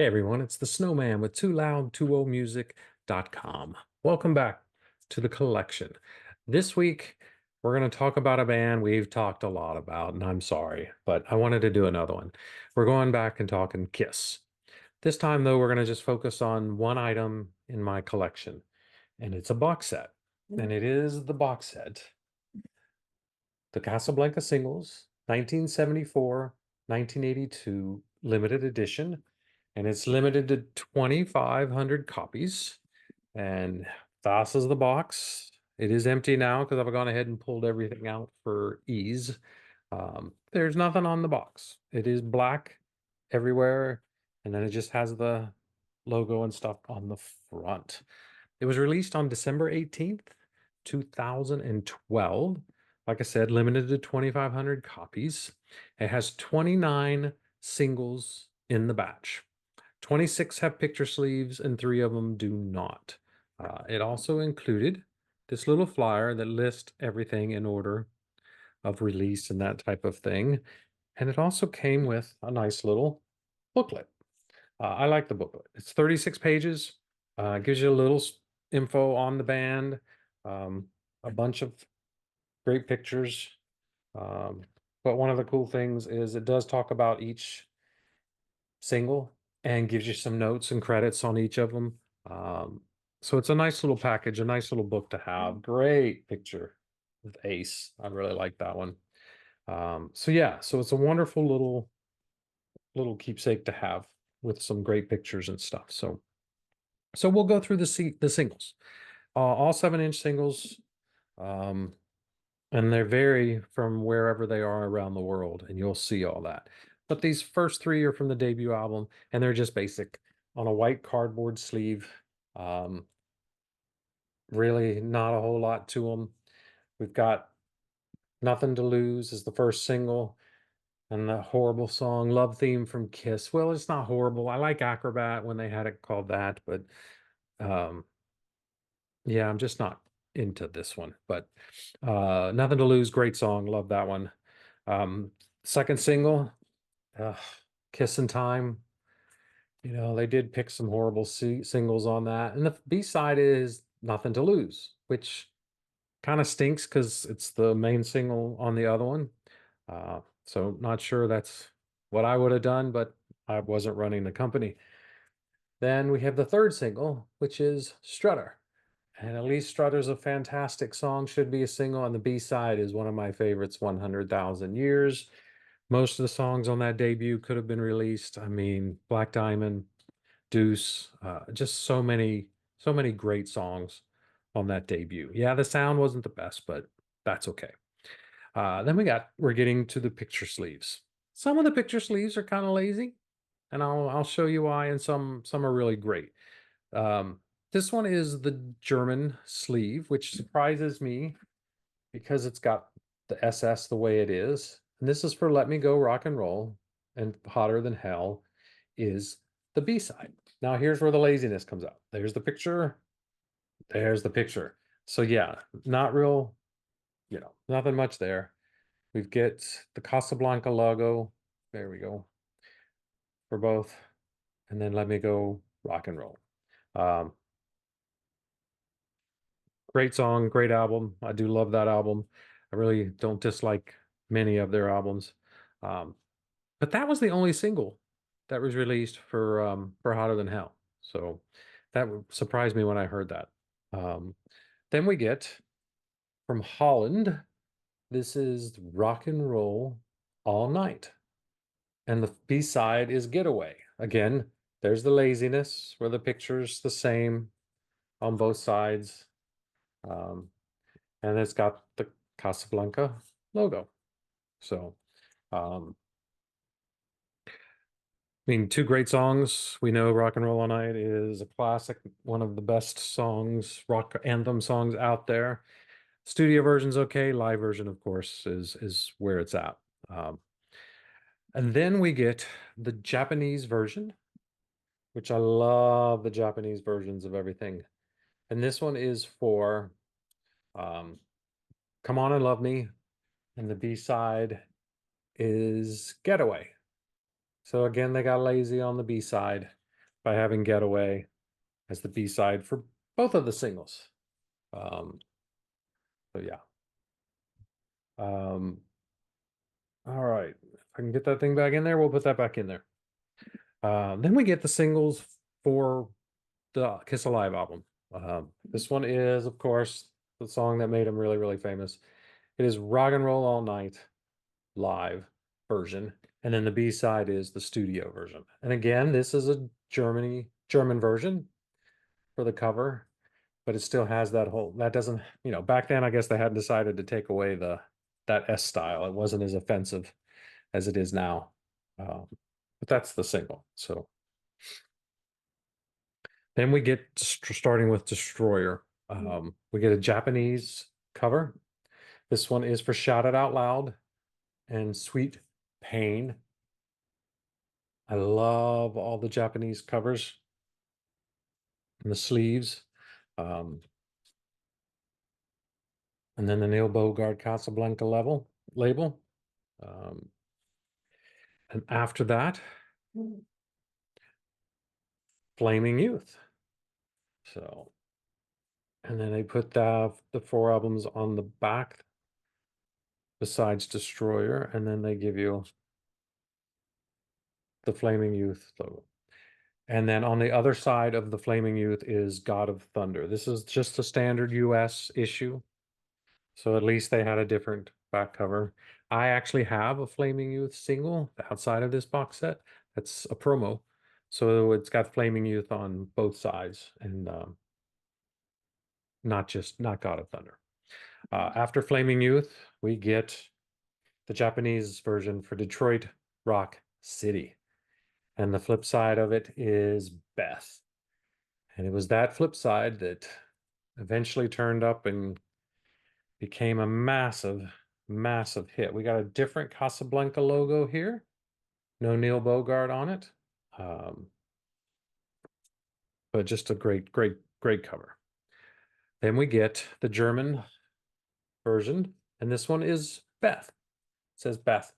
everyone, it's the Snowman with TooLoud2oMusic.com. Welcome back to the collection. This week, we're going to talk about a band we've talked a lot about, and I'm sorry, but I wanted to do another one. We're going back and talking Kiss. This time, though, we're going to just focus on one item in my collection, and it's a box set. And it is the box set, the Casablanca Singles, 1974, 1982 limited edition, and it's limited to 2,500 copies. And this is the box. It is empty now because I've gone ahead and pulled everything out for ease. There's nothing on the box. It is black everywhere, and then it just has the logo and stuff on the front. It was released on December 18th, 2012. Like I said, limited to 2,500 copies. It has 29 singles in the batch. 26 have picture sleeves and 3 of them do not. It also included this little flyer that lists everything in order of release and that type of thing. And it also came with a nice little booklet. I like the booklet. It's 36 pages. Gives you a little info on the band, a bunch of great pictures. But one of the cool things is it does talk about each single and gives you some notes and credits on each of them. So it's a nice little package, a nice little book to have. Great picture with Ace. I really like that one. So yeah, so it's a wonderful little keepsake to have with some great pictures and stuff. So we'll go through the singles, all 7-inch singles, and they vary from wherever they are around the world, and you'll see all that. But these first 3 are from the debut album, and they're just basic on a white cardboard sleeve. Really not a whole lot to them. We've got Nothing to Lose is the first single, and the horrible song Love Theme from Kiss. Well, it's not horrible. I like Acrobat when they had it called that, but um, yeah, I'm just not into this one. But Nothing to Lose, great song. Love that one. Second single, Kissin' Time. You know, they did pick some horrible singles on that. And the B-side is Nothing to Lose, which kind of stinks because it's the main single on the other one. So not sure that's what I would have done, but I wasn't running the company. Then we have the third single, which is Strutter. And at least Strutter's a fantastic song, should be a single. And the B-side is one of my favorites, 100,000 Years. Most of the songs on that debut could have been released. I mean, Black Diamond, Deuce, just so many great songs on that debut. Yeah, the sound wasn't the best, but that's okay. Then we're getting to the picture sleeves. Some of the picture sleeves are kind of lazy, and I'll show you why, and some are really great. This one is the German sleeve, which surprises me because it's got the SS the way it is. And this is for Let Me Go Rock and Roll, and Hotter Than Hell is the B-side. Now here's where the laziness comes out. There's the picture. There's the picture. So yeah, not real, nothing much there. We get the Casablanca logo. There we go. For both. And then Let Me Go Rock and Roll. Um, Great song, great album. I do love that album. I really don't dislike many of their albums. Um, but that was the only single that was released for Hotter Than Hell. So that surprised me when I heard that. Then we get from Holland, this is Rock and Roll All Night. And the B-side is Getaway. Again, there's the laziness where the picture's the same on both sides. And it's got the Casablanca logo. So, I mean, 2 great songs. We know Rock and Roll All Night is a classic, one of the best songs, rock anthem songs out there. Studio version's okay. Live version, of course, is where it's at. And then we get the Japanese version, which I love the Japanese versions of everything. And this one is for Come On and Love Me. And the B-side is Getaway. So again, they got lazy on the B-side. by having Getaway as the B-side for both of the singles. So yeah. All right. If I can get that thing back in there, we'll put that back in there. Then we get the singles for the Kiss Alive album. This one is, of course, the song that made him really, really famous. It is Rock and Roll All Night live version. And then the B-side is the studio version. And again, this is a German version for the cover, but it still has that whole, that doesn't, back then I guess they hadn't decided to take away that S style. It wasn't as offensive as it is now. But that's the single. So then we get starting with Destroyer. We get a Japanese cover. This one is for Shout It Out Loud and Sweet Pain. I love all the Japanese covers and the sleeves. And then the Neil Bogart Casablanca label. And after that, Flaming Youth. So, and then they put the 4 albums on the back besides Destroyer, and then they give you the Flaming Youth logo. And then on the other side of the Flaming Youth is God of Thunder. This is just a standard US issue. So at least they had a different back cover. I actually have a Flaming Youth single outside of this box set. That's a promo. So it's got Flaming Youth on both sides and not God of Thunder. After Flaming Youth, we get the Japanese version for Detroit Rock City. And the flip side of it is Beth. And it was that flip side that eventually turned up and became a massive, massive hit. We got a different Casablanca logo here. No Neil Bogart on it. But just a great, great, great cover. Then we get the German version. And this one is Beth. It says Beth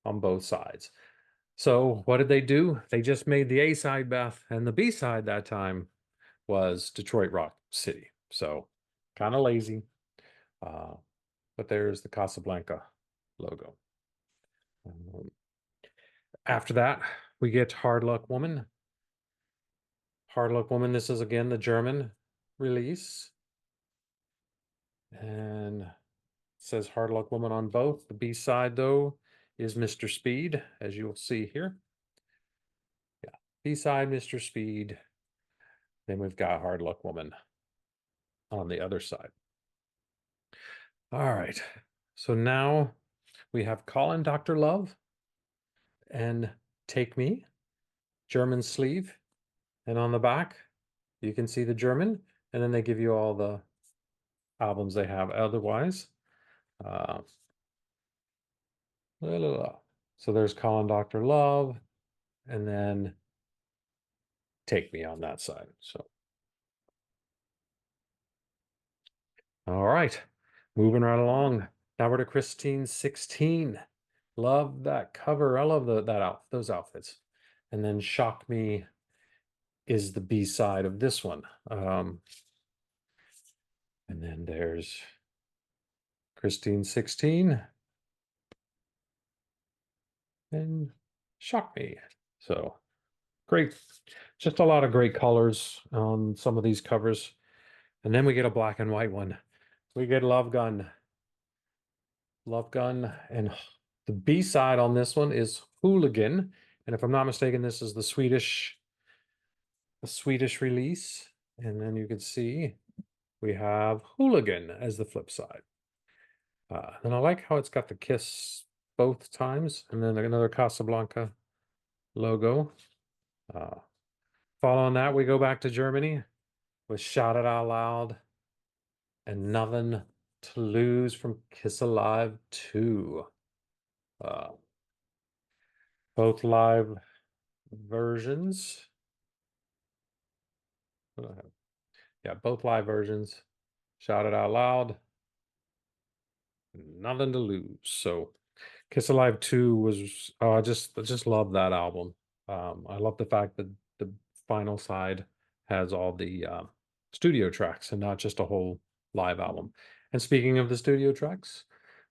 on both sides. So what did they do? They just made the A side Beth, and the B side that time was Detroit Rock City. So kind of lazy. But there's the Casablanca logo. After that, we get Hard Luck Woman. Hard Luck Woman, this is again the German release. And it says Hard Luck Woman on both. The B side, though, is Mr. Speed, as you'll see here. Yeah, B side, Mr. Speed. Then we've got Hard Luck Woman on the other side. All right. So now we have Callin' Dr. Love and Take Me, German sleeve. And on the back, you can see the German. And then they give you all the albums they have otherwise. So there's Callin' Dr. Love and then Take Me on that side. So, all right, moving right along. Now we're to Christine 16. Love that cover. I love those outfits. And then Shock Me is the B side of this one. And then there's Christine 16 and Shock Me. So great, just a lot of great colors on some of these covers. And then we get a black and white one. We get Love Gun. Love Gun. And the B side on this one is Hooligan. And if I'm not mistaken, this is the Swedish release. And then you can see we have Hooligan as the flip side. And I like how it's got the Kiss both times. And then another Casablanca logo. Following that, we go back to Germany with Shout It Out Loud and Nothing to Lose from Kiss Alive 2. Both live versions. Yeah, both live versions. Shout It Out Loud. Nothing to Lose. So Kiss Alive 2 was I just love that album. I love the fact that the vinyl side has all the studio tracks and not just a whole live album. And speaking of the studio tracks,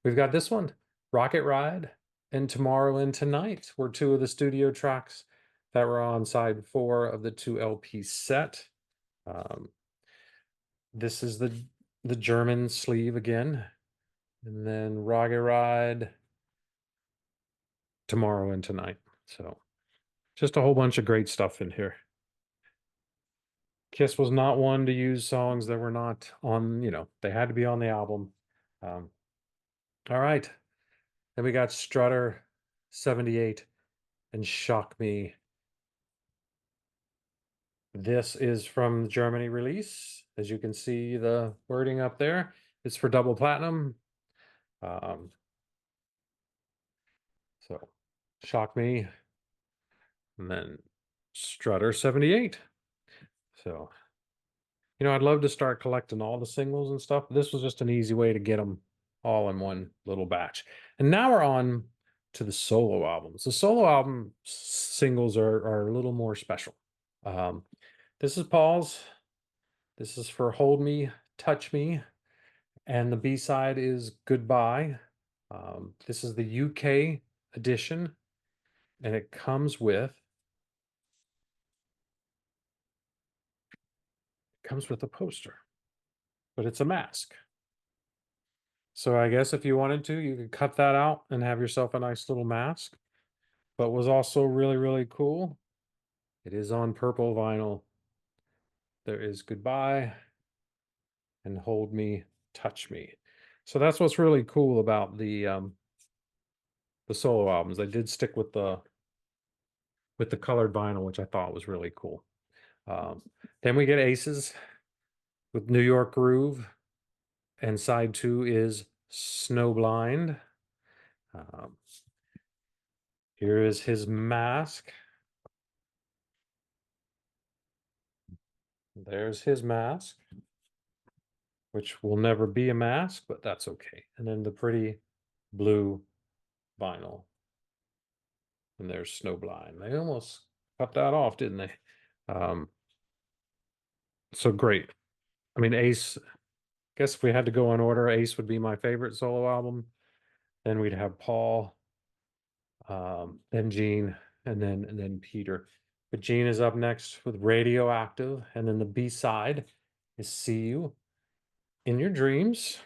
we've got this one, Rocket Ride and Tomorrow and Tonight were two of the studio tracks that were on side 4 of the 2 LP set. This is the German sleeve again, and then Rocket Ride, Tomorrow and Tonight. So just a whole bunch of great stuff in here. Kiss was not one to use songs that were not on, they had to be on the album. Um, all right. Then we got Strutter 78 and Shock Me. This is from the Germany release. As you can see, the wording up there. It's for double platinum. So Shock Me. And then Strutter 78. So, I'd love to start collecting all the singles and stuff. This was just an easy way to get them all in one little batch. And now we're on to the solo albums. The solo album singles are a little more special. This is Paul's. This is for Hold Me, Touch Me. And the B-side is Goodbye. This is the UK edition. And it comes with a poster, but it's a mask. So I guess if you wanted to, you could cut that out and have yourself a nice little mask. But was also really, really cool. It is on purple vinyl. There is Goodbye and Hold Me, Touch Me. So that's what's really cool about the solo albums. They did stick with the colored vinyl, which I thought was really cool. Then we get Aces with New York Groove, and side 2 is Snowblind. Here is his mask. There's his mask, which will never be a mask, but that's okay. And then the pretty blue vinyl. And there's Snowblind. They almost cut that off, didn't they? So great. I mean, Ace, I guess if we had to go in order, Ace would be my favorite solo album. Then we'd have Paul, then Gene, and then Peter. But Gene is up next with Radioactive, and then the B-side is See You in Your Dreams.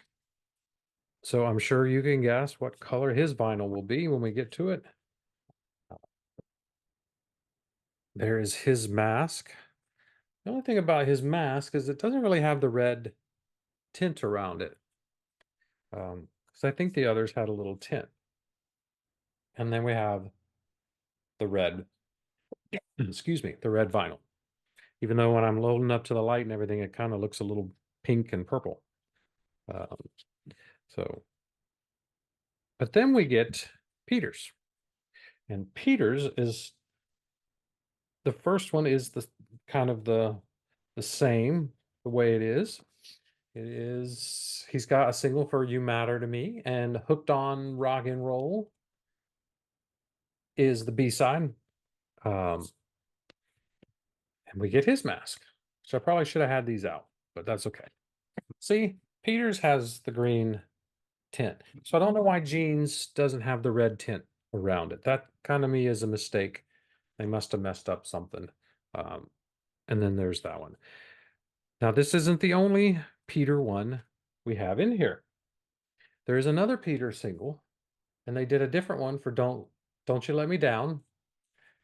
So I'm sure you can guess what color his vinyl will be when we get to it. There is his mask. The only thing about his mask is it doesn't really have the red tint around it. Because I think the others had a little tint. And then we have the red, excuse me, the red vinyl. Even though when I'm loading up to the light and everything, it kind of looks a little pink and purple. But then we get Peters. And Peters is, the first one is the kind of the same, the way it is. It is, he's got a single for You Matter to Me, and Hooked on Rock and Roll is the B-side. And we get his mask. So I probably should have had these out, but that's okay. See, Peters has the green tint. So I don't know why Jeans doesn't have the red tint around it. That kind of me is a mistake. They must have messed up something. And then there's that one. Now, this isn't the only Peter one we have in here. There is another Peter single, and they did a different one for Don't You Let Me Down.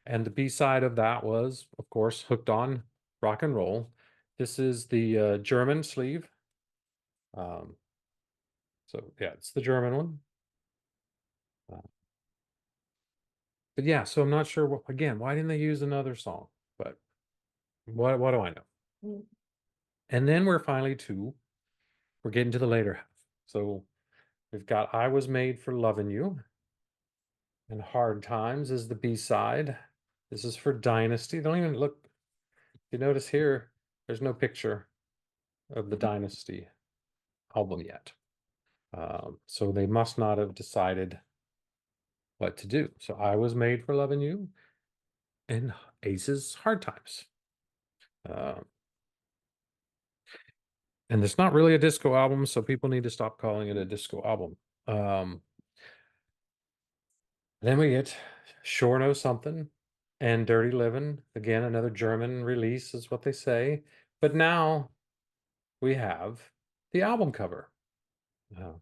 And the B-side of that was, of course, Hooked on Rock and Roll. This is the German sleeve. So yeah, it's the German one. But yeah, so I'm not sure, again, why didn't they use another song? But what do I know? And then we're getting to the later half. So we've got I Was Made for Loving You, and Hard Times is the B-side. This is for Dynasty. Don't even look, you notice here, there's no picture of the Dynasty album yet. So they must not have decided what to do. So I Was Made for Loving You, and Ace's Hard Times. Uh, and it's not really a disco album, so people need to stop calling it a disco album. Um, then we get Sure Know Something and Dirty Livin'. Again, another German release is what they say. But now we have the album cover. Uh,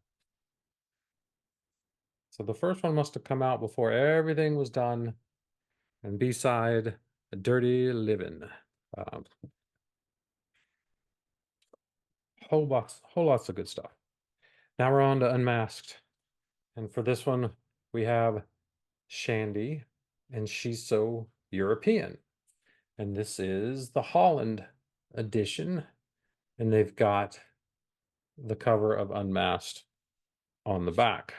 so the first one must have come out before everything was done. And B-side, Dirty Livin'. Um, whole lots of good stuff. Now we're on to Unmasked. And for this one, we have Shandy, and She's So European. And this is the Holland edition. And they've got the cover of Unmasked on the back.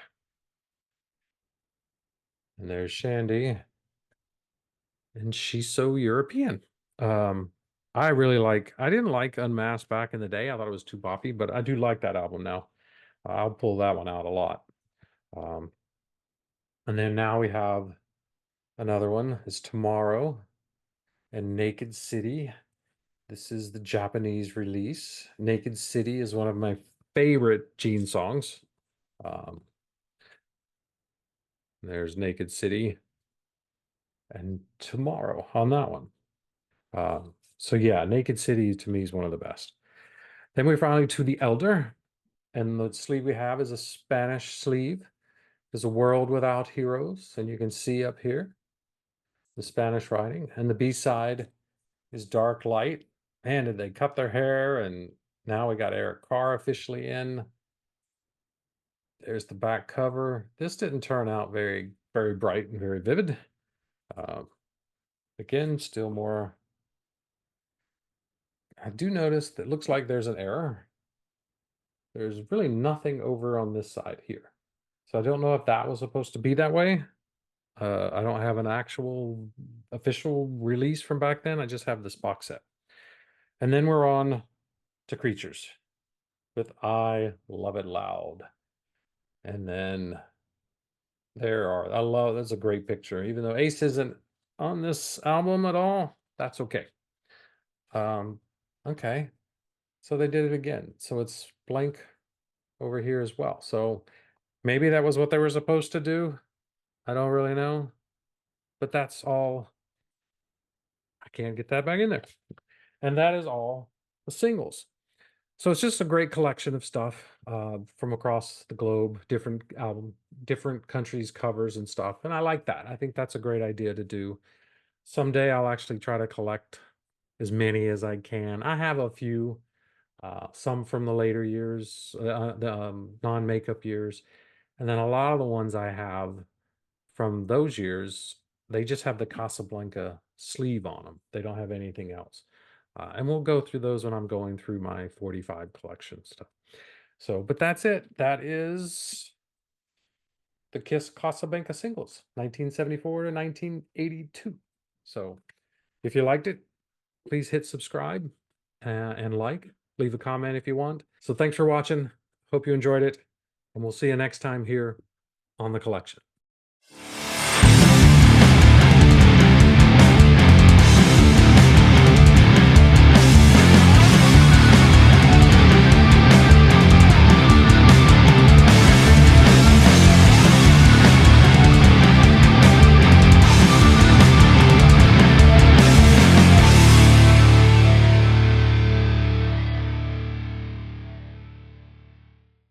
And there's Shandy, and She's So European. Um, I didn't like Unmasked back in the day. I thought it was too boppy, but I do like that album now. I'll pull that one out a lot. Um, and then now we have another one is Tomorrow and Naked City. This is the Japanese release. Naked City is one of my favorite Gene songs. Um, there's Naked City and Tomorrow on that one. So yeah, Naked City to me is one of the best. Then we finally to The Elder, and the sleeve we have is a Spanish sleeve. There's a world without heroes, and you can see up here the Spanish writing. And the B-side is Dark Light. Man, did they cut their hair? And now we got Eric Carr officially in. There's the back cover. This didn't turn out very, very bright and very vivid. Uh, again, still more. I do notice that it looks like there's an error. There's really nothing over on this side here. So I don't know if that was supposed to be that way. I don't have an actual official release from back then. I just have this box set. And then we're on to Creatures with I Love It Loud. And then that's a great picture. Even though Ace isn't on this album at all, that's okay. Um, okay. So they did it again. So it's blank over here as well. So maybe that was what they were supposed to do. I don't really know. But that's all. I can't get that back in there. And that is all the singles. So it's just a great collection of stuff from across the globe, different album, different countries' covers and stuff. And I like that. I think that's a great idea to do. Someday I'll actually try to collect as many as I can. I have a few, some from the later years, the non-makeup years, and then a lot of the ones I have from those years, they just have the Casablanca sleeve on them. They don't have anything else. And we'll go through those when I'm going through my 45 collection stuff. So, but that's it. That is the Kiss Casablanca Singles, 1974 to 1982. So if you liked it, please hit subscribe and like. Leave a comment if you want. So thanks for watching. Hope you enjoyed it. And we'll see you next time here on the collection.